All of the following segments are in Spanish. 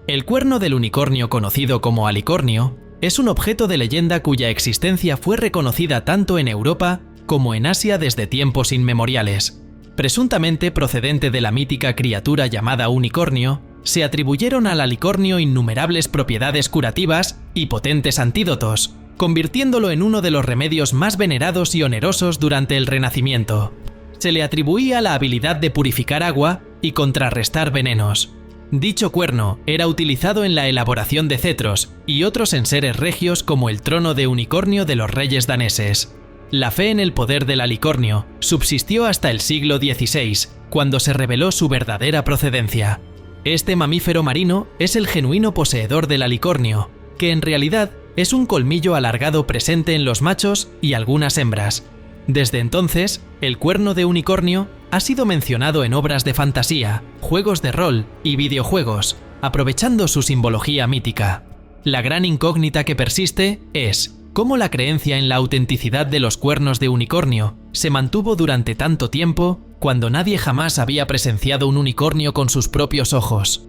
El cuerno del unicornio, conocido como alicornio, es un objeto de leyenda cuya existencia fue reconocida tanto en Europa como en Asia desde tiempos inmemoriales. Presuntamente procedente de la mítica criatura llamada unicornio, se atribuyeron al alicornio innumerables propiedades curativas y potentes antídotos, convirtiéndolo en uno de los remedios más venerados y onerosos durante el Renacimiento. Se le atribuía la habilidad de purificar agua y contrarrestar venenos. Dicho cuerno era utilizado en la elaboración de cetros y otros enseres regios como el trono de unicornio de los reyes daneses. La fe en el poder del alicornio subsistió hasta el siglo XVI, cuando se reveló su verdadera procedencia. Este mamífero marino es el genuino poseedor del alicornio, que en realidad es un colmillo alargado presente en los machos y algunas hembras. Desde entonces, el cuerno de unicornio ha sido mencionado en obras de fantasía, juegos de rol y videojuegos, aprovechando su simbología mítica. La gran incógnita que persiste es cómo la creencia en la autenticidad de los cuernos de unicornio se mantuvo durante tanto tiempo cuando nadie jamás había presenciado un unicornio con sus propios ojos.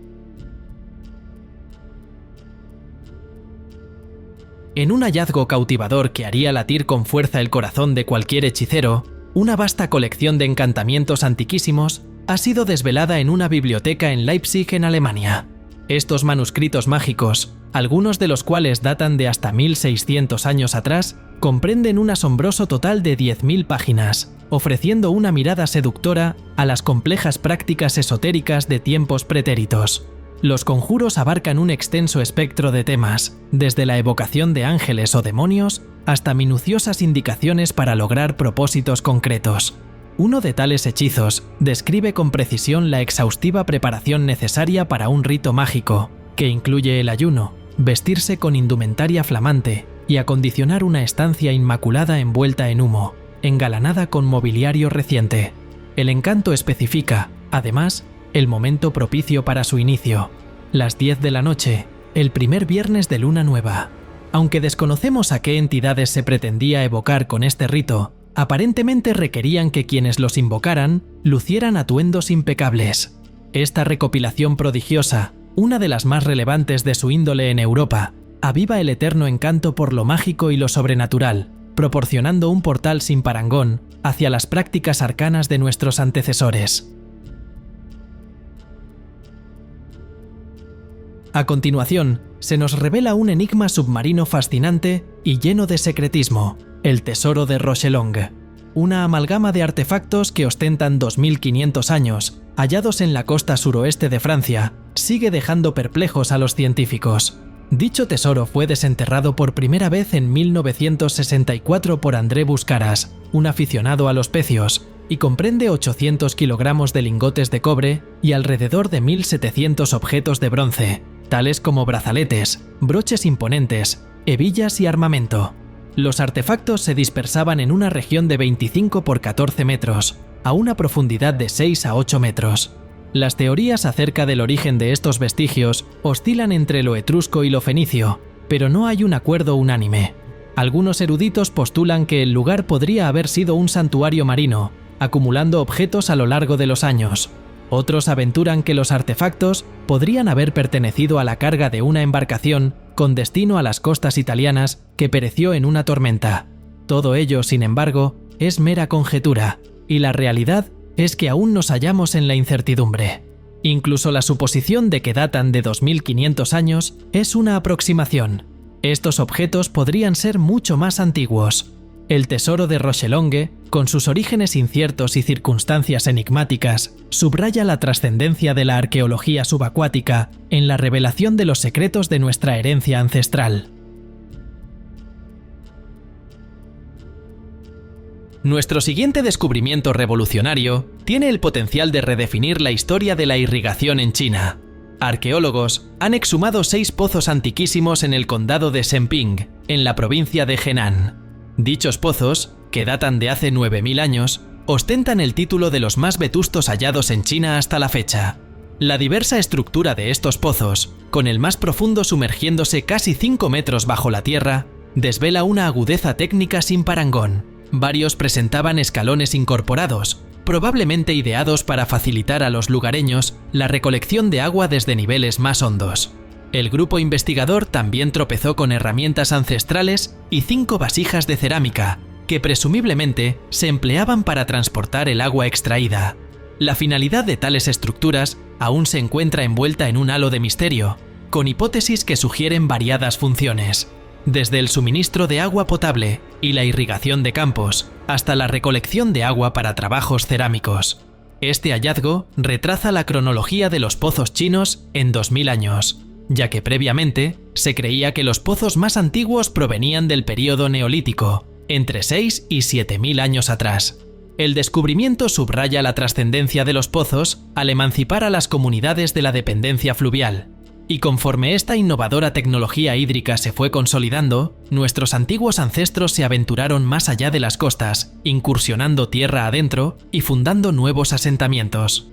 En un hallazgo cautivador que haría latir con fuerza el corazón de cualquier hechicero, una vasta colección de encantamientos antiquísimos ha sido desvelada en una biblioteca en Leipzig, en Alemania. Estos manuscritos mágicos, algunos de los cuales datan de hasta 1600 años atrás, comprenden un asombroso total de 10.000 páginas, ofreciendo una mirada seductora a las complejas prácticas esotéricas de tiempos pretéritos. Los conjuros abarcan un extenso espectro de temas, desde la evocación de ángeles o demonios hasta minuciosas indicaciones para lograr propósitos concretos. Uno de tales hechizos describe con precisión la exhaustiva preparación necesaria para un rito mágico, que incluye el ayuno, vestirse con indumentaria flamante y acondicionar una estancia inmaculada envuelta en humo, engalanada con mobiliario reciente. El encanto especifica, además, el momento propicio para su inicio, las 10 de la noche, el primer viernes de luna nueva. Aunque desconocemos a qué entidades se pretendía evocar con este rito, aparentemente requerían que quienes los invocaran lucieran atuendos impecables. Esta recopilación prodigiosa, una de las más relevantes de su índole en Europa, aviva el eterno encanto por lo mágico y lo sobrenatural, proporcionando un portal sin parangón hacia las prácticas arcanas de nuestros antecesores. A continuación, se nos revela un enigma submarino fascinante y lleno de secretismo, el tesoro de Rochelongue, una amalgama de artefactos que ostentan 2500 años, hallados en la costa suroeste de Francia, sigue dejando perplejos a los científicos. Dicho tesoro fue desenterrado por primera vez en 1964 por André Buscaras, un aficionado a los pecios, y comprende 800 kilogramos de lingotes de cobre y alrededor de 1700 objetos de bronce, tales como brazaletes, broches imponentes, hebillas y armamento. Los artefactos se dispersaban en una región de 25 por 14 metros, a una profundidad de 6 a 8 metros. Las teorías acerca del origen de estos vestigios oscilan entre lo etrusco y lo fenicio, pero no hay un acuerdo unánime. Algunos eruditos postulan que el lugar podría haber sido un santuario marino, acumulando objetos a lo largo de los años. Otros aventuran que los artefactos podrían haber pertenecido a la carga de una embarcación con destino a las costas italianas que pereció en una tormenta. Todo ello, sin embargo, es mera conjetura, y la realidad es que aún nos hallamos en la incertidumbre. Incluso la suposición de que datan de 2500 años es una aproximación. Estos objetos podrían ser mucho más antiguos. El tesoro de Rochelongue, con sus orígenes inciertos y circunstancias enigmáticas, subraya la trascendencia de la arqueología subacuática en la revelación de los secretos de nuestra herencia ancestral. Nuestro siguiente descubrimiento revolucionario tiene el potencial de redefinir la historia de la irrigación en China. Arqueólogos han exhumado 6 pozos antiquísimos en el condado de Shenping, en la provincia de Henan. Dichos pozos, que datan de hace 9000 años, ostentan el título de los más vetustos hallados en China hasta la fecha. La diversa estructura de estos pozos, con el más profundo sumergiéndose casi 5 metros bajo la tierra, desvela una agudeza técnica sin parangón. Varios presentaban escalones incorporados, probablemente ideados para facilitar a los lugareños la recolección de agua desde niveles más hondos. El grupo investigador también tropezó con herramientas ancestrales y 5 vasijas de cerámica, que presumiblemente se empleaban para transportar el agua extraída. La finalidad de tales estructuras aún se encuentra envuelta en un halo de misterio, con hipótesis que sugieren variadas funciones, desde el suministro de agua potable y la irrigación de campos, hasta la recolección de agua para trabajos cerámicos. Este hallazgo retrasa la cronología de los pozos chinos en 2000 años, ya que previamente se creía que los pozos más antiguos provenían del período neolítico, entre 6 y 7000 años atrás. El descubrimiento subraya la trascendencia de los pozos al emancipar a las comunidades de la dependencia fluvial. Y conforme esta innovadora tecnología hídrica se fue consolidando, nuestros antiguos ancestros se aventuraron más allá de las costas, incursionando tierra adentro y fundando nuevos asentamientos.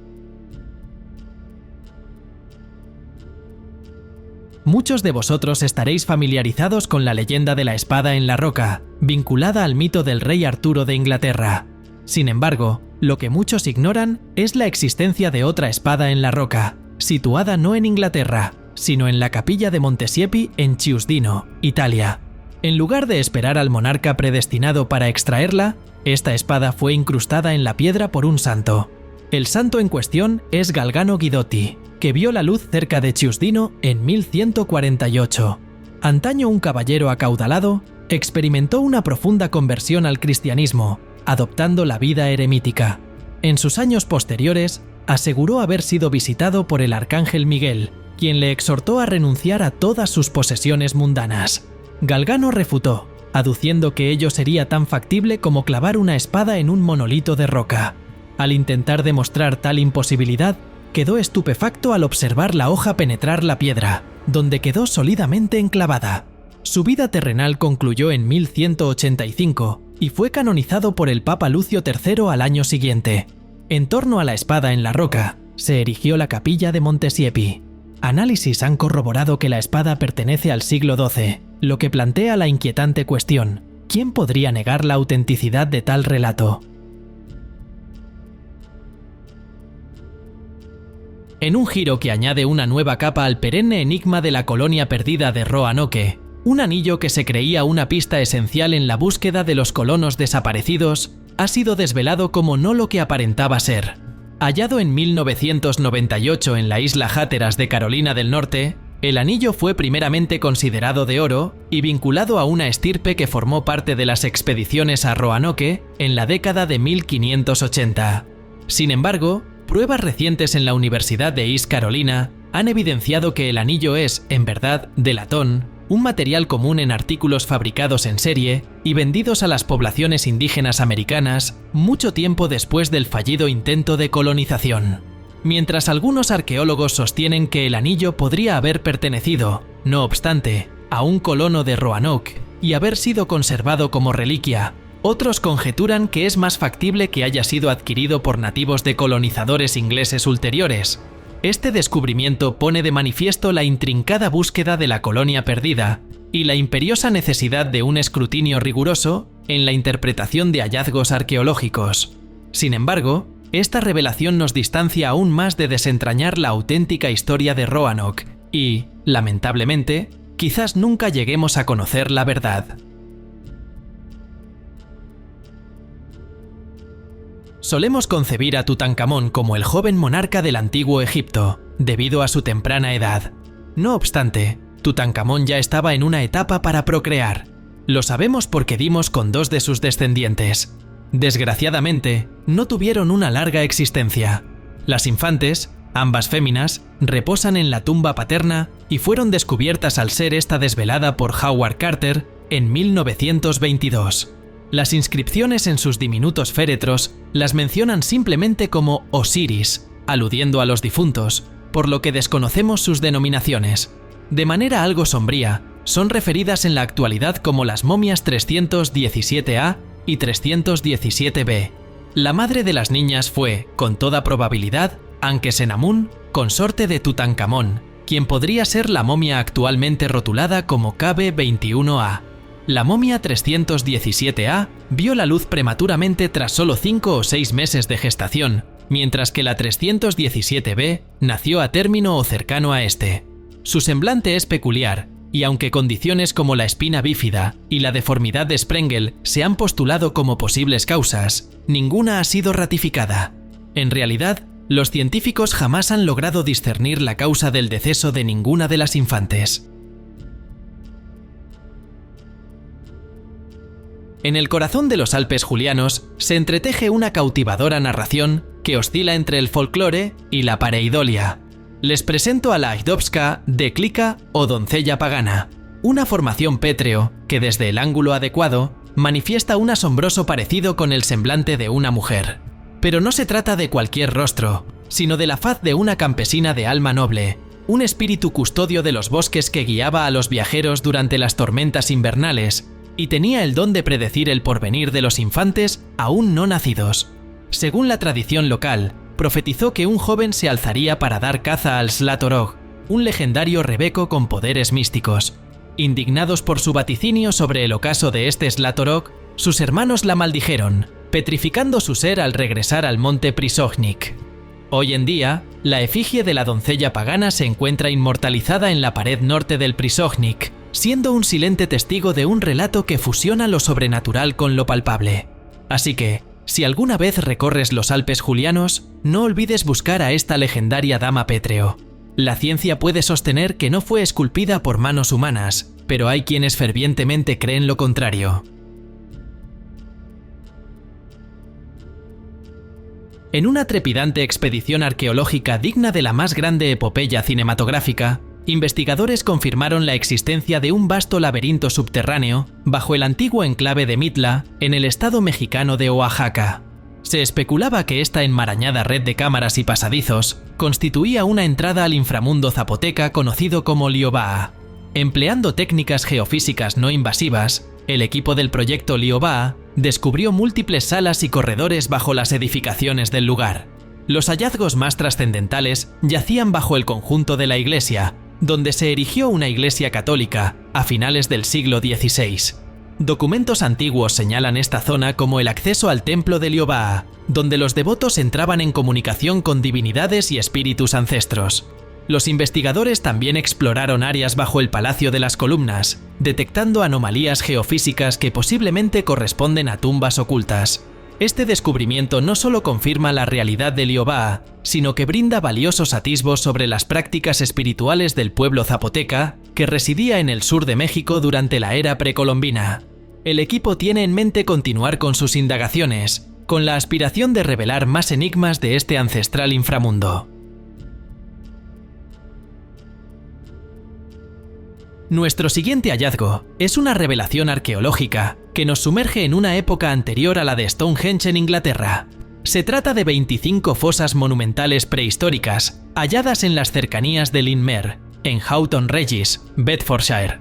Muchos de vosotros estaréis familiarizados con la leyenda de la espada en la roca, vinculada al mito del rey Arturo de Inglaterra. Sin embargo, lo que muchos ignoran es la existencia de otra espada en la roca, situada no en Inglaterra, sino en la capilla de Montesiepi en Chiusdino, Italia. En lugar de esperar al monarca predestinado para extraerla, esta espada fue incrustada en la piedra por un santo. El santo en cuestión es Galgano Guidotti, que vio la luz cerca de Chiusdino en 1148. Antaño un caballero acaudalado, experimentó una profunda conversión al cristianismo, adoptando la vida eremítica. En sus años posteriores, aseguró haber sido visitado por el arcángel Miguel, quien le exhortó a renunciar a todas sus posesiones mundanas. Galgano refutó, aduciendo que ello sería tan factible como clavar una espada en un monolito de roca. Al intentar demostrar tal imposibilidad, quedó estupefacto al observar la hoja penetrar la piedra, donde quedó sólidamente enclavada. Su vida terrenal concluyó en 1185 y fue canonizado por el Papa Lucio III al año siguiente. En torno a la espada en la roca, se erigió la capilla de Montesiepi. Análisis han corroborado que la espada pertenece al siglo XII, lo que plantea la inquietante cuestión: ¿quién podría negar la autenticidad de tal relato? En un giro que añade una nueva capa al perenne enigma de la colonia perdida de Roanoke, un anillo que se creía una pista esencial en la búsqueda de los colonos desaparecidos ha sido desvelado como no lo que aparentaba ser. Hallado en 1998 en la isla Hatteras de Carolina del Norte, el anillo fue primeramente considerado de oro y vinculado a una estirpe que formó parte de las expediciones a Roanoke en la década de 1580. Sin embargo, pruebas recientes en la Universidad de East Carolina han evidenciado que el anillo es, en verdad, de latón, un material común en artículos fabricados en serie y vendidos a las poblaciones indígenas americanas mucho tiempo después del fallido intento de colonización. Mientras algunos arqueólogos sostienen que el anillo podría haber pertenecido, no obstante, a un colono de Roanoke y haber sido conservado como reliquia, otros conjeturan que es más factible que haya sido adquirido por nativos de colonizadores ingleses ulteriores. Este descubrimiento pone de manifiesto la intrincada búsqueda de la colonia perdida y la imperiosa necesidad de un escrutinio riguroso en la interpretación de hallazgos arqueológicos. Sin embargo, esta revelación nos distancia aún más de desentrañar la auténtica historia de Roanoke y, lamentablemente, quizás nunca lleguemos a conocer la verdad. Solemos concebir a Tutankamón como el joven monarca del antiguo Egipto, debido a su temprana edad. No obstante, Tutankamón ya estaba en una etapa para procrear. Lo sabemos porque dimos con 2 de sus descendientes. Desgraciadamente, no tuvieron una larga existencia. Las infantes, ambas féminas, reposan en la tumba paterna y fueron descubiertas al ser esta desvelada por Howard Carter en 1922. Las inscripciones en sus diminutos féretros las mencionan simplemente como Osiris, aludiendo a los difuntos, por lo que desconocemos sus denominaciones. De manera algo sombría, son referidas en la actualidad como las momias 317A y 317B. La madre de las niñas fue, con toda probabilidad, Ankesenamun, consorte de Tutankamón, quien podría ser la momia actualmente rotulada como KB21A. La momia 317A vio la luz prematuramente tras solo 5 o 6 meses de gestación, mientras que la 317B nació a término o cercano a este. Su semblante es peculiar, y aunque condiciones como la espina bífida y la deformidad de Sprengel se han postulado como posibles causas, ninguna ha sido ratificada. En realidad, los científicos jamás han logrado discernir la causa del deceso de ninguna de las infantes. En el corazón de los Alpes julianos se entreteje una cautivadora narración que oscila entre el folclore y la pareidolia. Les presento a la Ajdovska de Klika o doncella pagana, una formación pétreo que desde el ángulo adecuado manifiesta un asombroso parecido con el semblante de una mujer. Pero no se trata de cualquier rostro, sino de la faz de una campesina de alma noble, un espíritu custodio de los bosques que guiaba a los viajeros durante las tormentas invernales y tenía el don de predecir el porvenir de los infantes aún no nacidos. Según la tradición local, profetizó que un joven se alzaría para dar caza al Slatorog, un legendario rebeco con poderes místicos. Indignados por su vaticinio sobre el ocaso de este Slatorog, sus hermanos la maldijeron, petrificando su ser al regresar al monte Prisognik. Hoy en día, la efigie de la doncella pagana se encuentra inmortalizada en la pared norte del Prisognik, siendo un silente testigo de un relato que fusiona lo sobrenatural con lo palpable. Así que, si alguna vez recorres los Alpes julianos, no olvides buscar a esta legendaria dama pétreo. La ciencia puede sostener que no fue esculpida por manos humanas, pero hay quienes fervientemente creen lo contrario. En una trepidante expedición arqueológica digna de la más grande epopeya cinematográfica, investigadores confirmaron la existencia de un vasto laberinto subterráneo bajo el antiguo enclave de Mitla, en el estado mexicano de Oaxaca. Se especulaba que esta enmarañada red de cámaras y pasadizos constituía una entrada al inframundo zapoteca conocido como Liobaa. Empleando técnicas geofísicas no invasivas, el equipo del proyecto Liobaa descubrió múltiples salas y corredores bajo las edificaciones del lugar. Los hallazgos más trascendentales yacían bajo el conjunto de la iglesia, donde se erigió una iglesia católica a finales del siglo XVI. Documentos antiguos señalan esta zona como el acceso al templo de Liobaa, donde los devotos entraban en comunicación con divinidades y espíritus ancestros. Los investigadores también exploraron áreas bajo el Palacio de las Columnas, detectando anomalías geofísicas que posiblemente corresponden a tumbas ocultas. Este descubrimiento no solo confirma la realidad de Liobaa, sino que brinda valiosos atisbos sobre las prácticas espirituales del pueblo zapoteca que residía en el sur de México durante la era precolombina. El equipo tiene en mente continuar con sus indagaciones, con la aspiración de revelar más enigmas de este ancestral inframundo. Nuestro siguiente hallazgo es una revelación arqueológica que nos sumerge en una época anterior a la de Stonehenge en Inglaterra. Se trata de 25 fosas monumentales prehistóricas halladas en las cercanías de Linmere, en Houghton Regis, Bedfordshire.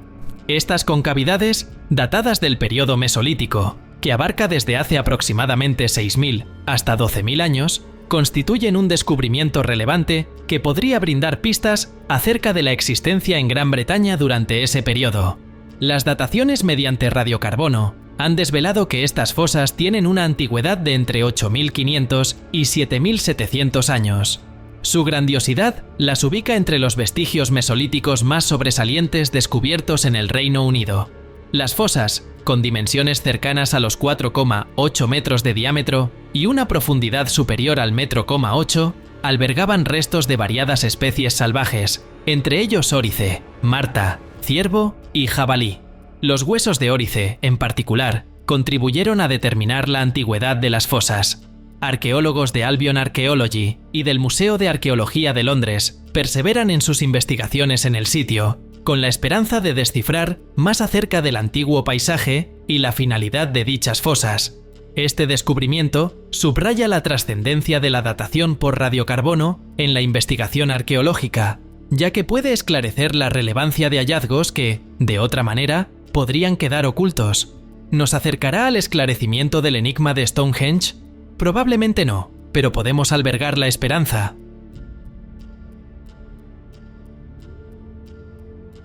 Estas concavidades, datadas del periodo mesolítico, que abarca desde hace aproximadamente 6.000 hasta 12.000 años, constituyen un descubrimiento relevante que podría brindar pistas acerca de la existencia en Gran Bretaña durante ese periodo. Las dataciones mediante radiocarbono han desvelado que estas fosas tienen una antigüedad de entre 8.500 y 7.700 años. Su grandiosidad las ubica entre los vestigios mesolíticos más sobresalientes descubiertos en el Reino Unido. Las fosas, con dimensiones cercanas a los 4,8 metros de diámetro y una profundidad superior al 1,8 m, albergaban restos de variadas especies salvajes, entre ellos órice, marta, ciervo y jabalí. Los huesos de órice, en particular, contribuyeron a determinar la antigüedad de las fosas. Arqueólogos de Albion Archaeology y del Museo de Arqueología de Londres perseveran en sus investigaciones en el sitio, con la esperanza de descifrar más acerca del antiguo paisaje y la finalidad de dichas fosas. Este descubrimiento subraya la trascendencia de la datación por radiocarbono en la investigación arqueológica, ya que puede esclarecer la relevancia de hallazgos que, de otra manera, podrían quedar ocultos. ¿Nos acercará al esclarecimiento del enigma de Stonehenge? Probablemente no, pero podemos albergar la esperanza.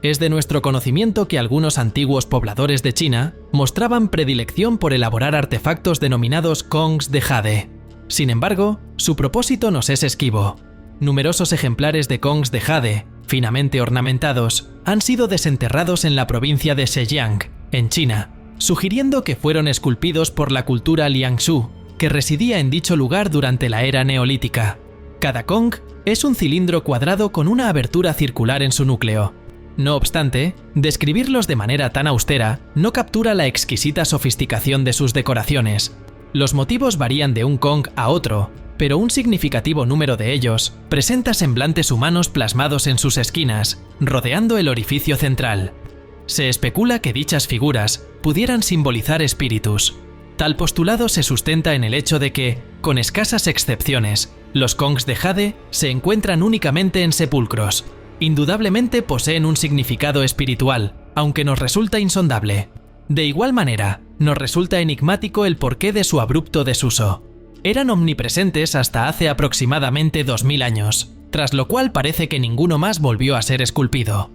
Es de nuestro conocimiento que algunos antiguos pobladores de China mostraban predilección por elaborar artefactos denominados kongs de jade. Sin embargo, su propósito nos es esquivo. Numerosos ejemplares de kongs de jade, finamente ornamentados, han sido desenterrados en la provincia de Zhejiang, en China, sugiriendo que fueron esculpidos por la cultura Liangshu, que residía en dicho lugar durante la era neolítica. Cada Kong es un cilindro cuadrado con una abertura circular en su núcleo. No obstante, describirlos de manera tan austera no captura la exquisita sofisticación de sus decoraciones. Los motivos varían de un Kong a otro, pero un significativo número de ellos presenta semblantes humanos plasmados en sus esquinas, rodeando el orificio central. Se especula que dichas figuras pudieran simbolizar espíritus. Tal postulado se sustenta en el hecho de que, con escasas excepciones, los Kongs de jade se encuentran únicamente en sepulcros. Indudablemente poseen un significado espiritual, aunque nos resulta insondable. De igual manera, nos resulta enigmático el porqué de su abrupto desuso. Eran omnipresentes hasta hace aproximadamente 2000 años, tras lo cual parece que ninguno más volvió a ser esculpido.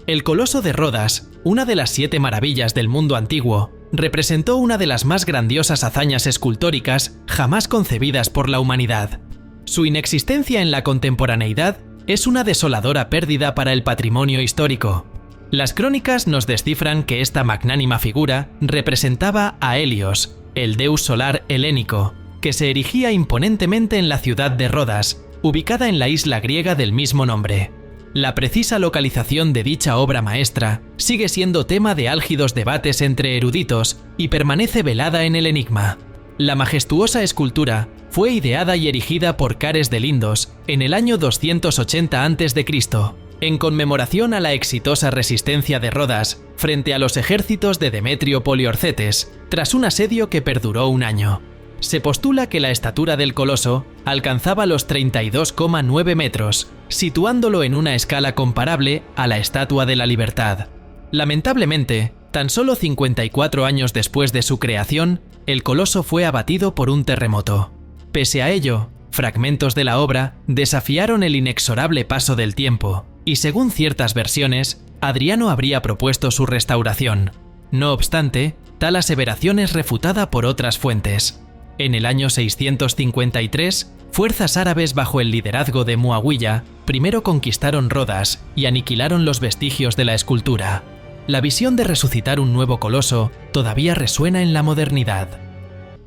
El Coloso de Rodas, una de las 7 maravillas del mundo antiguo, representó una de las más grandiosas hazañas escultóricas jamás concebidas por la humanidad. Su inexistencia en la contemporaneidad es una desoladora pérdida para el patrimonio histórico. Las crónicas nos descifran que esta magnánima figura representaba a Helios, el deus solar helénico, que se erigía imponentemente en la ciudad de Rodas, ubicada en la isla griega del mismo nombre. La precisa localización de dicha obra maestra sigue siendo tema de álgidos debates entre eruditos y permanece velada en el enigma. La majestuosa escultura fue ideada y erigida por Cares de Lindos en el año 280 a.C., en conmemoración a la exitosa resistencia de Rodas frente a los ejércitos de Demetrio Poliorcetes, tras un asedio que perduró un año. Se postula que la estatura del coloso alcanzaba los 32,9 metros, situándolo en una escala comparable a la Estatua de la Libertad. Lamentablemente, tan solo 54 años después de su creación, el coloso fue abatido por un terremoto. Pese a ello, fragmentos de la obra desafiaron el inexorable paso del tiempo, y según ciertas versiones, Adriano habría propuesto su restauración. No obstante, tal aseveración es refutada por otras fuentes. En el año 653, fuerzas árabes bajo el liderazgo de Muawiyah primero conquistaron Rodas y aniquilaron los vestigios de la escultura. La visión de resucitar un nuevo coloso todavía resuena en la modernidad.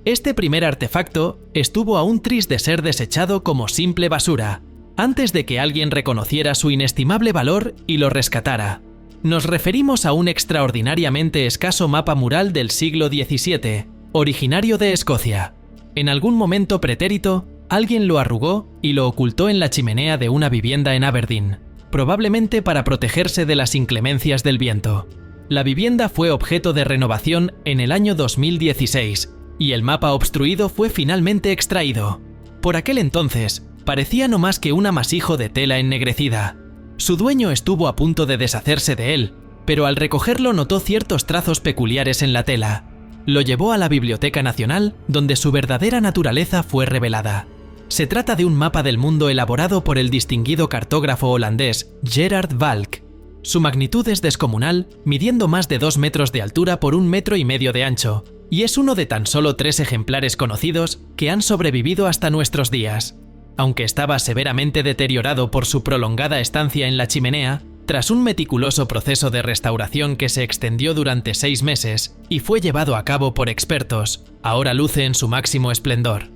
Este primer artefacto estuvo a un tris de ser desechado como simple basura, antes de que alguien reconociera su inestimable valor y lo rescatara. Nos referimos a un extraordinariamente escaso mapa mural del siglo XVII, originario de Escocia. En algún momento pretérito, alguien lo arrugó y lo ocultó en la chimenea de una vivienda en Aberdeen, probablemente para protegerse de las inclemencias del viento. La vivienda fue objeto de renovación en el año 2016 y el mapa obstruido fue finalmente extraído. Por aquel entonces, parecía no más que un amasijo de tela ennegrecida. Su dueño estuvo a punto de deshacerse de él, pero al recogerlo notó ciertos trazos peculiares en la tela. Lo llevó a la Biblioteca Nacional, donde su verdadera naturaleza fue revelada. Se trata de un mapa del mundo elaborado por el distinguido cartógrafo holandés Gerard Valk. Su magnitud es descomunal, midiendo más de 2 metros de altura por 1,5 metros de ancho, y es uno de tan solo 3 ejemplares conocidos que han sobrevivido hasta nuestros días. Aunque estaba severamente deteriorado por su prolongada estancia en la chimenea, tras un meticuloso proceso de restauración que se extendió durante 6 meses y fue llevado a cabo por expertos, ahora luce en su máximo esplendor.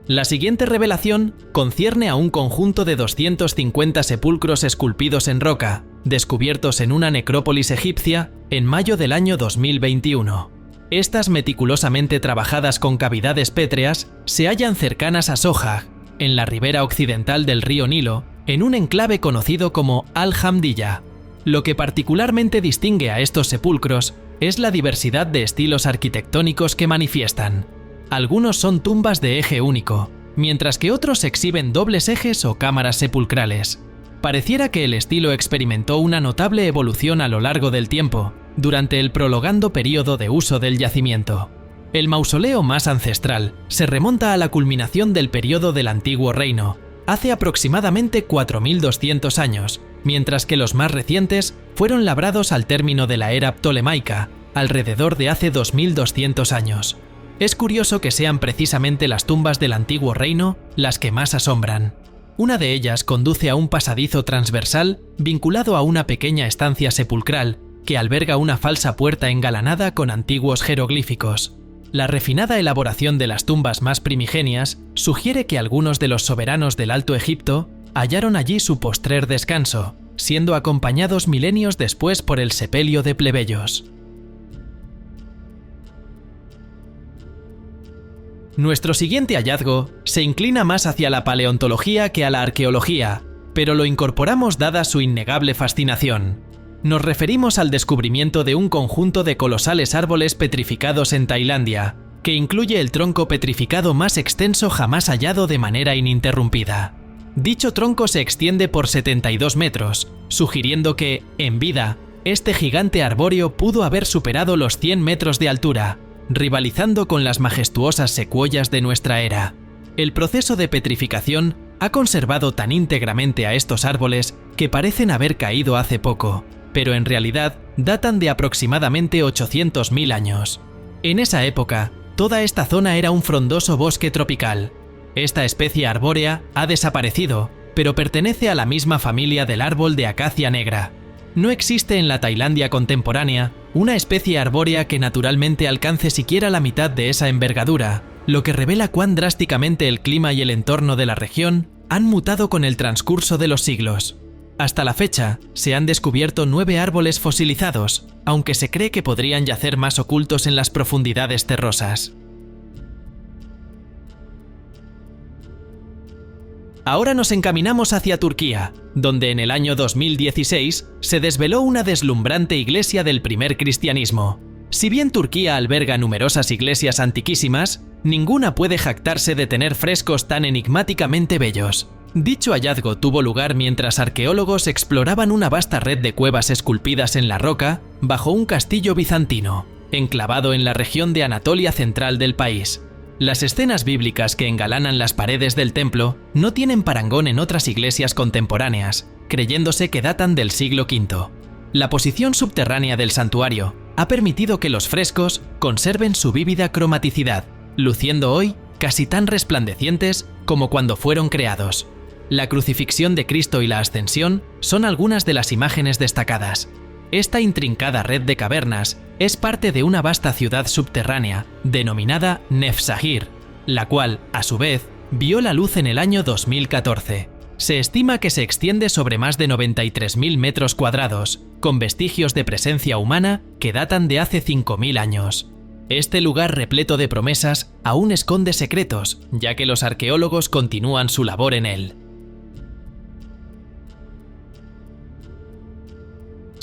La siguiente revelación concierne a un conjunto de 250 sepulcros esculpidos en roca, descubiertos en una necrópolis egipcia en mayo del año 2021. Estas meticulosamente trabajadas concavidades pétreas se hallan cercanas a Sohag, en la ribera occidental del río Nilo, en un enclave conocido como Al-Hamdiyya. Lo que particularmente distingue a estos sepulcros es la diversidad de estilos arquitectónicos que manifiestan. Algunos son tumbas de eje único, mientras que otros exhiben dobles ejes o cámaras sepulcrales. Pareciera que el estilo experimentó una notable evolución a lo largo del tiempo, durante el prolongado periodo de uso del yacimiento. El mausoleo más ancestral se remonta a la culminación del periodo del Antiguo Reino, hace aproximadamente 4200 años, mientras que los más recientes fueron labrados al término de la era ptolemaica, alrededor de hace 2200 años. Es curioso que sean precisamente las tumbas del antiguo reino las que más asombran. Una de ellas conduce a un pasadizo transversal vinculado a una pequeña estancia sepulcral que alberga una falsa puerta engalanada con antiguos jeroglíficos. La refinada elaboración de las tumbas más primigenias sugiere que algunos de los soberanos del Alto Egipto hallaron allí su postrer descanso, siendo acompañados milenios después por el sepelio de plebeyos. Nuestro siguiente hallazgo se inclina más hacia la paleontología que a la arqueología, pero lo incorporamos dada su innegable fascinación. Nos referimos al descubrimiento de un conjunto de colosales árboles petrificados en Tailandia, que incluye el tronco petrificado más extenso jamás hallado de manera ininterrumpida. Dicho tronco se extiende por 72 metros, sugiriendo que, en vida, este gigante arbóreo pudo haber superado los 100 metros de altura, rivalizando con las majestuosas secuoyas de nuestra era. El proceso de petrificación ha conservado tan íntegramente a estos árboles que parecen haber caído hace poco, pero en realidad datan de aproximadamente 800.000 años. En esa época, toda esta zona era un frondoso bosque tropical. Esta especie arbórea ha desaparecido, pero pertenece a la misma familia del árbol de acacia negra. No existe en la Tailandia contemporánea una especie arbórea que naturalmente alcance siquiera la mitad de esa envergadura, lo que revela cuán drásticamente el clima y el entorno de la región han mutado con el transcurso de los siglos. Hasta la fecha, se han descubierto 9 árboles fosilizados, aunque se cree que podrían yacer más ocultos en las profundidades terrosas. Ahora nos encaminamos hacia Turquía, donde en el año 2016 se desveló una deslumbrante iglesia del primer cristianismo. Si bien Turquía alberga numerosas iglesias antiquísimas, ninguna puede jactarse de tener frescos tan enigmáticamente bellos. Dicho hallazgo tuvo lugar mientras arqueólogos exploraban una vasta red de cuevas esculpidas en la roca bajo un castillo bizantino, enclavado en la región de Anatolia central del país. Las escenas bíblicas que engalanan las paredes del templo no tienen parangón en otras iglesias contemporáneas, creyéndose que datan del siglo V. La posición subterránea del santuario ha permitido que los frescos conserven su vívida cromaticidad, luciendo hoy casi tan resplandecientes como cuando fueron creados. La crucifixión de Cristo y la ascensión son algunas de las imágenes destacadas. Esta intrincada red de cavernas es parte de una vasta ciudad subterránea, denominada Nefsahir, la cual, a su vez, vio la luz en el año 2014. Se estima que se extiende sobre más de 93.000 metros cuadrados, con vestigios de presencia humana que datan de hace 5.000 años. Este lugar repleto de promesas aún esconde secretos, ya que los arqueólogos continúan su labor en él.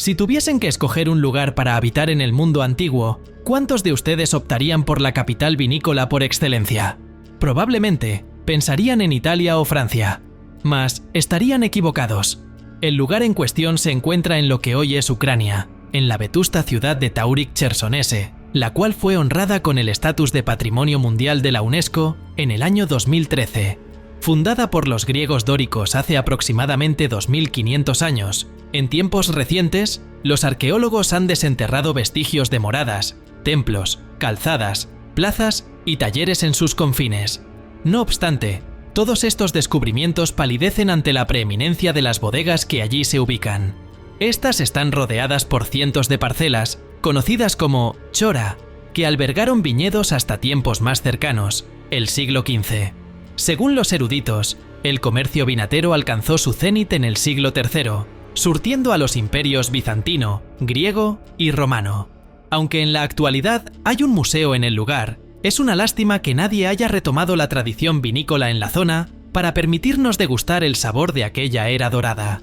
Si tuviesen que escoger un lugar para habitar en el mundo antiguo, ¿cuántos de ustedes optarían por la capital vinícola por excelencia? Probablemente pensarían en Italia o Francia. Mas estarían equivocados. El lugar en cuestión se encuentra en lo que hoy es Ucrania, en la vetusta ciudad de Taurik-Chersonese, la cual fue honrada con el estatus de Patrimonio Mundial de la UNESCO en el año 2013. Fundada por los griegos dóricos hace aproximadamente 2500 años, en tiempos recientes, los arqueólogos han desenterrado vestigios de moradas, templos, calzadas, plazas y talleres en sus confines. No obstante, todos estos descubrimientos palidecen ante la preeminencia de las bodegas que allí se ubican. Estas están rodeadas por cientos de parcelas, conocidas como chora, que albergaron viñedos hasta tiempos más cercanos, el siglo XV. Según los eruditos, el comercio vinatero alcanzó su cenit en el siglo III, surtiendo a los imperios bizantino, griego y romano. Aunque en la actualidad hay un museo en el lugar, es una lástima que nadie haya retomado la tradición vinícola en la zona para permitirnos degustar el sabor de aquella era dorada.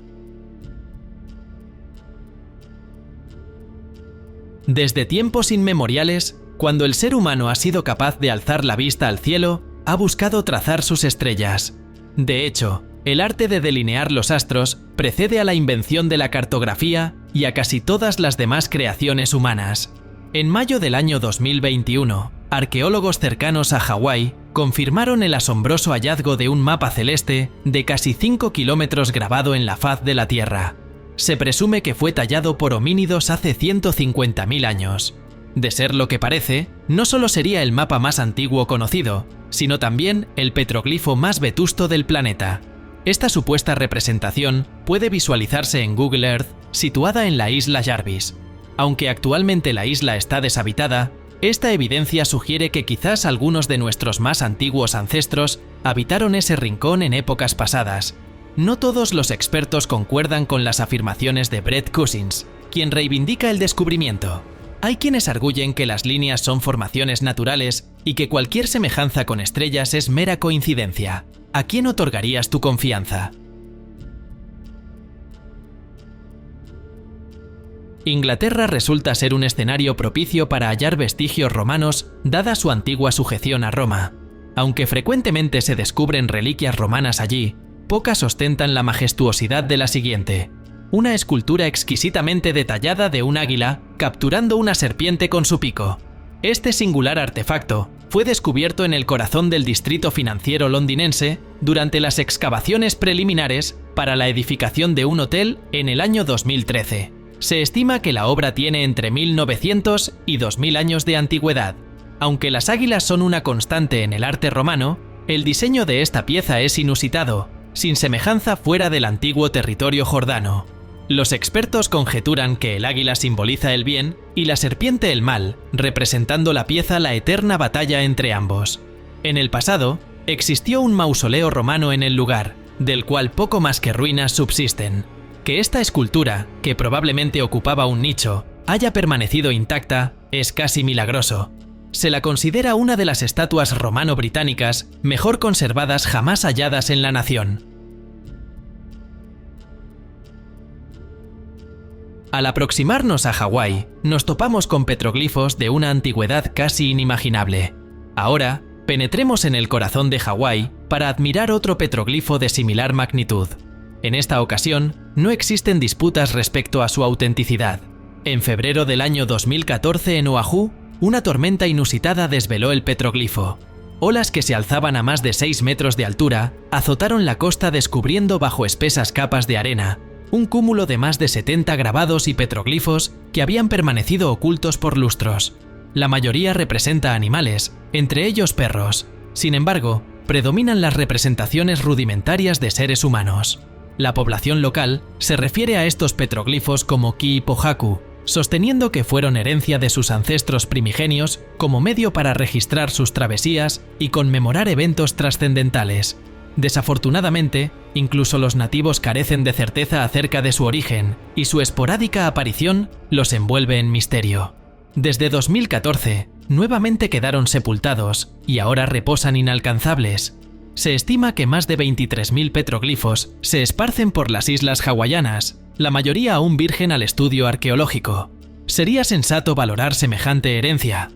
Desde tiempos inmemoriales, cuando el ser humano ha sido capaz de alzar la vista al cielo, ha buscado trazar sus estrellas. De hecho, el arte de delinear los astros precede a la invención de la cartografía y a casi todas las demás creaciones humanas. En mayo del año 2021, arqueólogos cercanos a Hawái confirmaron el asombroso hallazgo de un mapa celeste de casi 5 kilómetros grabado en la faz de la Tierra. Se presume que fue tallado por homínidos hace 150.000 años. De ser lo que parece, no solo sería el mapa más antiguo conocido, sino también el petroglifo más vetusto del planeta. Esta supuesta representación puede visualizarse en Google Earth, situada en la isla Jarvis. Aunque actualmente la isla está deshabitada, esta evidencia sugiere que quizás algunos de nuestros más antiguos ancestros habitaron ese rincón en épocas pasadas. No todos los expertos concuerdan con las afirmaciones de Brett Cousins, quien reivindica el descubrimiento. Hay quienes arguyen que las líneas son formaciones naturales y que cualquier semejanza con estrellas es mera coincidencia. ¿A quién otorgarías tu confianza? Inglaterra resulta ser un escenario propicio para hallar vestigios romanos dada su antigua sujeción a Roma. Aunque frecuentemente se descubren reliquias romanas allí, pocas ostentan la majestuosidad de la siguiente: una escultura exquisitamente detallada de un águila capturando una serpiente con su pico. Este singular artefacto fue descubierto en el corazón del distrito financiero londinense durante las excavaciones preliminares para la edificación de un hotel en el año 2013. Se estima que la obra tiene entre 1900 y 2000 años de antigüedad. Aunque las águilas son una constante en el arte romano, el diseño de esta pieza es inusitado, sin semejanza fuera del antiguo territorio jordano. Los expertos conjeturan que el águila simboliza el bien y la serpiente el mal, representando la pieza la eterna batalla entre ambos. En el pasado, existió un mausoleo romano en el lugar, del cual poco más que ruinas subsisten. Que esta escultura, que probablemente ocupaba un nicho, haya permanecido intacta es casi milagroso. Se la considera una de las estatuas romano-británicas mejor conservadas jamás halladas en la nación. Al aproximarnos a Hawái, nos topamos con petroglifos de una antigüedad casi inimaginable. Ahora, penetremos en el corazón de Hawái para admirar otro petroglifo de similar magnitud. En esta ocasión, no existen disputas respecto a su autenticidad. En febrero del año 2014 en Oahu, una tormenta inusitada desveló el petroglifo. Olas que se alzaban a más de 6 metros de altura azotaron la costa descubriendo bajo espesas capas de arena un cúmulo de más de 70 grabados y petroglifos que habían permanecido ocultos por lustros. La mayoría representa animales, entre ellos perros. Sin embargo, predominan las representaciones rudimentarias de seres humanos. La población local se refiere a estos petroglifos como Kiipohaku, sosteniendo que fueron herencia de sus ancestros primigenios como medio para registrar sus travesías y conmemorar eventos trascendentales. Desafortunadamente, incluso los nativos carecen de certeza acerca de su origen y su esporádica aparición los envuelve en misterio. Desde 2014, nuevamente quedaron sepultados y ahora reposan inalcanzables. Se estima que más de 23.000 petroglifos se esparcen por las islas hawaianas, la mayoría aún virgen al estudio arqueológico. Sería sensato valorar semejante herencia.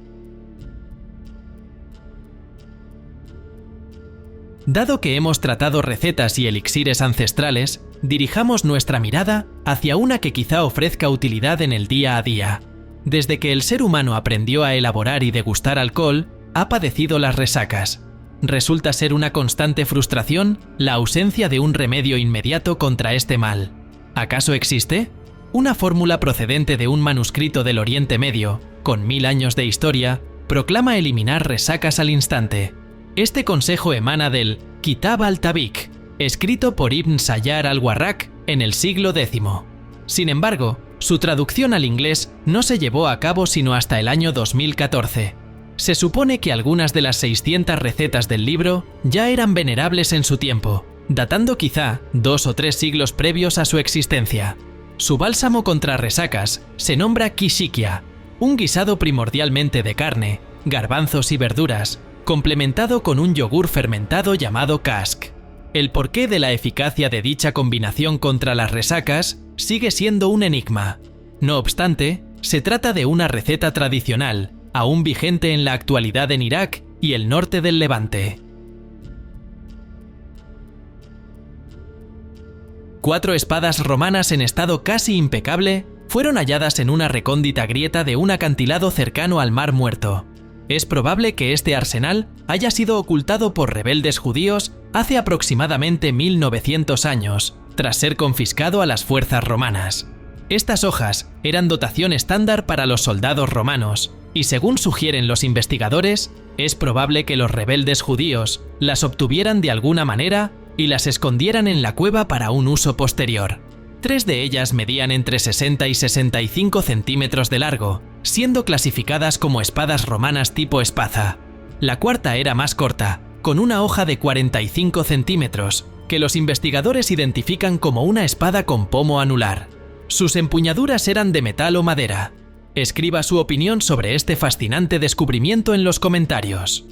Dado que hemos tratado recetas y elixires ancestrales, dirijamos nuestra mirada hacia una que quizá ofrezca utilidad en el día a día. Desde que el ser humano aprendió a elaborar y degustar alcohol, ha padecido las resacas. Resulta ser una constante frustración la ausencia de un remedio inmediato contra este mal. ¿Acaso existe? Una fórmula procedente de un manuscrito del Oriente Medio, con 1000 años de historia, proclama eliminar resacas al instante. Este consejo emana del Kitab al-Tabik, escrito por Ibn Sayyar al-Warraq en el siglo X. Sin embargo, su traducción al inglés no se llevó a cabo sino hasta el año 2014. Se supone que algunas de las 600 recetas del libro ya eran venerables en su tiempo, datando quizá 2 o 3 siglos previos a su existencia. Su bálsamo contra resacas se nombra Kishikia, un guisado primordialmente de carne, garbanzos y verduras, complementado con un yogur fermentado llamado kask. El porqué de la eficacia de dicha combinación contra las resacas sigue siendo un enigma. No obstante, se trata de una receta tradicional, aún vigente en la actualidad en Irak y el norte del Levante. 4 espadas romanas en estado casi impecable fueron halladas en una recóndita grieta de un acantilado cercano al Mar Muerto. Es probable que este arsenal haya sido ocultado por rebeldes judíos hace aproximadamente 1900 años, tras ser confiscado a las fuerzas romanas. Estas hojas eran dotación estándar para los soldados romanos, y según sugieren los investigadores, es probable que los rebeldes judíos las obtuvieran de alguna manera y las escondieran en la cueva para un uso posterior. 3 de ellas medían entre 60 y 65 centímetros de largo, siendo clasificadas como espadas romanas tipo espaza. La cuarta era más corta, con una hoja de 45 centímetros, que los investigadores identifican como una espada con pomo anular. Sus empuñaduras eran de metal o madera. Escriba su opinión sobre este fascinante descubrimiento en los comentarios.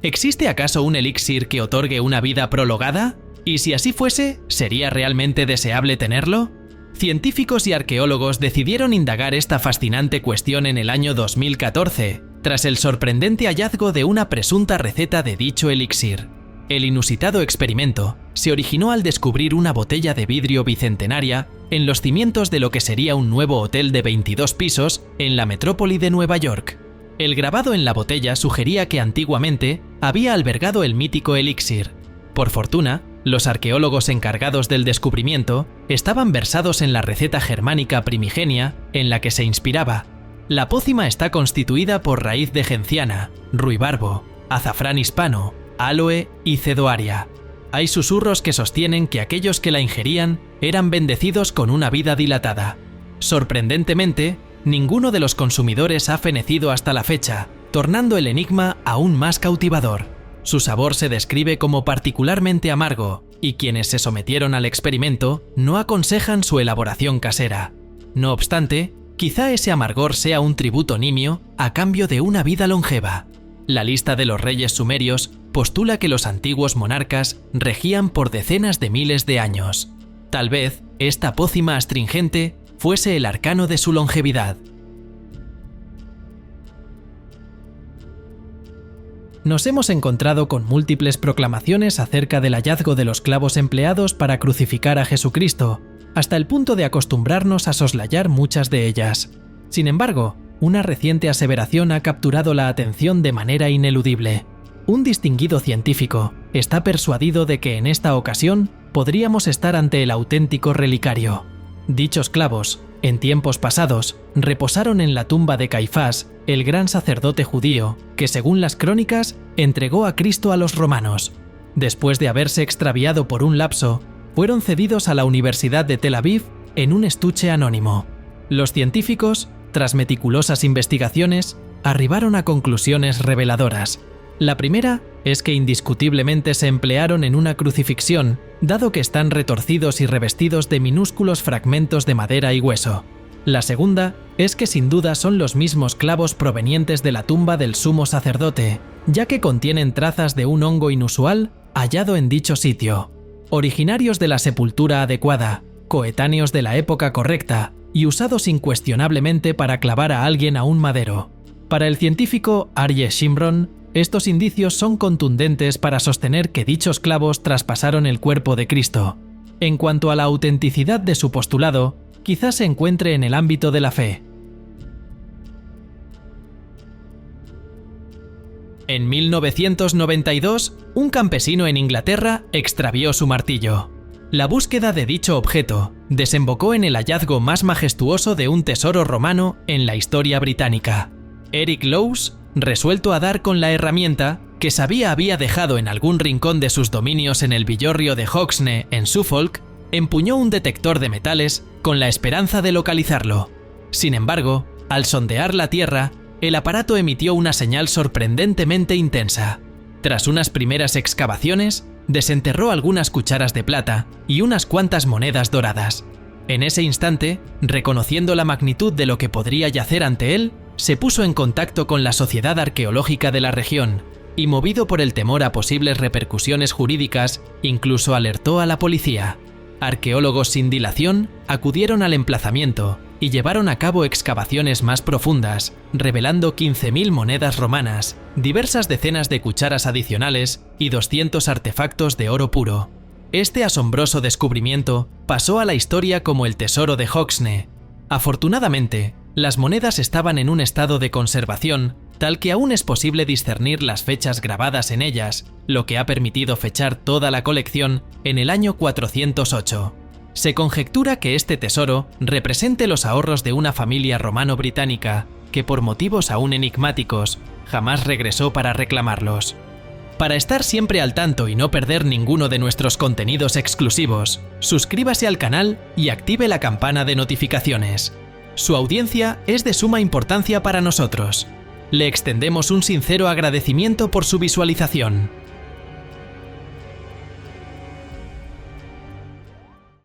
¿Existe acaso un elixir que otorgue una vida prolongada? Y si así fuese, ¿sería realmente deseable tenerlo? Científicos y arqueólogos decidieron indagar esta fascinante cuestión en el año 2014, tras el sorprendente hallazgo de una presunta receta de dicho elixir. El inusitado experimento se originó al descubrir una botella de vidrio bicentenaria en los cimientos de lo que sería un nuevo hotel de 22 pisos en la metrópoli de Nueva York. El grabado en la botella sugería que antiguamente había albergado el mítico elixir. Por fortuna, los arqueólogos encargados del descubrimiento estaban versados en la receta germánica primigenia en la que se inspiraba. La pócima está constituida por raíz de genciana, ruibarbo, azafrán hispano, aloe y cedoaria. Hay susurros que sostienen que aquellos que la ingerían eran bendecidos con una vida dilatada. Sorprendentemente, ninguno de los consumidores ha fenecido hasta la fecha, tornando el enigma aún más cautivador. Su sabor se describe como particularmente amargo, y quienes se sometieron al experimento no aconsejan su elaboración casera. No obstante, quizá ese amargor sea un tributo nimio a cambio de una vida longeva. La lista de los reyes sumerios postula que los antiguos monarcas regían por decenas de miles de años. Tal vez esta pócima astringente fuese el arcano de su longevidad. Nos hemos encontrado con múltiples proclamaciones acerca del hallazgo de los clavos empleados para crucificar a Jesucristo, hasta el punto de acostumbrarnos a soslayar muchas de ellas. Sin embargo, una reciente aseveración ha capturado la atención de manera ineludible. Un distinguido científico está persuadido de que en esta ocasión podríamos estar ante el auténtico relicario. Dichos clavos, en tiempos pasados, reposaron en la tumba de Caifás, el gran sacerdote judío, que según las crónicas, entregó a Cristo a los romanos. Después de haberse extraviado por un lapso, fueron cedidos a la Universidad de Tel Aviv en un estuche anónimo. Los científicos, tras meticulosas investigaciones, arribaron a conclusiones reveladoras. La primera es que indiscutiblemente se emplearon en una crucifixión, dado que están retorcidos y revestidos de minúsculos fragmentos de madera y hueso. La segunda es que sin duda son los mismos clavos provenientes de la tumba del sumo sacerdote, ya que contienen trazas de un hongo inusual hallado en dicho sitio. Originarios de la sepultura adecuada, coetáneos de la época correcta y usados incuestionablemente para clavar a alguien a un madero. Para el científico Aryeh Shimron, estos indicios son contundentes para sostener que dichos clavos traspasaron el cuerpo de Cristo. En cuanto a la autenticidad de su postulado, quizás se encuentre en el ámbito de la fe. En 1992, un campesino en Inglaterra extravió su martillo. La búsqueda de dicho objeto desembocó en el hallazgo más majestuoso de un tesoro romano en la historia británica. Eric Lowes, resuelto a dar con la herramienta, que sabía había dejado en algún rincón de sus dominios en el villorrio de Hoxne, en Suffolk, empuñó un detector de metales con la esperanza de localizarlo. Sin embargo, al sondear la tierra, el aparato emitió una señal sorprendentemente intensa. Tras unas primeras excavaciones, desenterró algunas cucharas de plata y unas cuantas monedas doradas. En ese instante, reconociendo la magnitud de lo que podría yacer ante él, se puso en contacto con la Sociedad Arqueológica de la región y, movido por el temor a posibles repercusiones jurídicas, incluso alertó a la policía. Arqueólogos sin dilación acudieron al emplazamiento y llevaron a cabo excavaciones más profundas, revelando 15.000 monedas romanas, diversas decenas de cucharas adicionales y 200 artefactos de oro puro. Este asombroso descubrimiento pasó a la historia como el tesoro de Hoxne. Afortunadamente, las monedas estaban en un estado de conservación tal que aún es posible discernir las fechas grabadas en ellas, lo que ha permitido fechar toda la colección en el año 408. Se conjetura que este tesoro represente los ahorros de una familia romano-británica que, por motivos aún enigmáticos, jamás regresó para reclamarlos. Para estar siempre al tanto y no perder ninguno de nuestros contenidos exclusivos, suscríbase al canal y active la campana de notificaciones. Su audiencia es de suma importancia para nosotros. Le extendemos un sincero agradecimiento por su visualización.